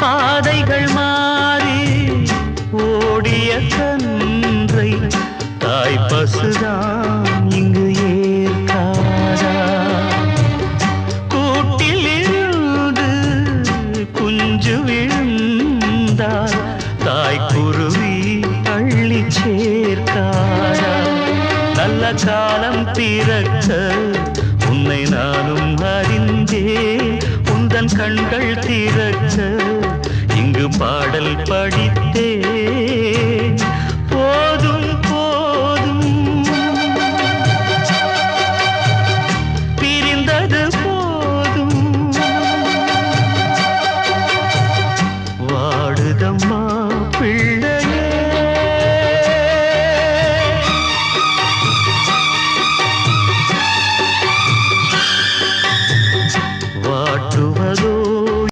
பாதைகள் மாறி ஓடிய கன்றை தாய் பசுதான் இங்கு ஏற்காதா? கூட்டில் இருந்து குஞ்சு விழுந்தால் தாய் குருவி அள்ளி சேர்க்காதா? நல்ல காலம் பிறக்க உன்னை நானும் அறிந்தேன், உந்தன் கண்கள் திறக்க இங்கு பாடல் படித்தேன்.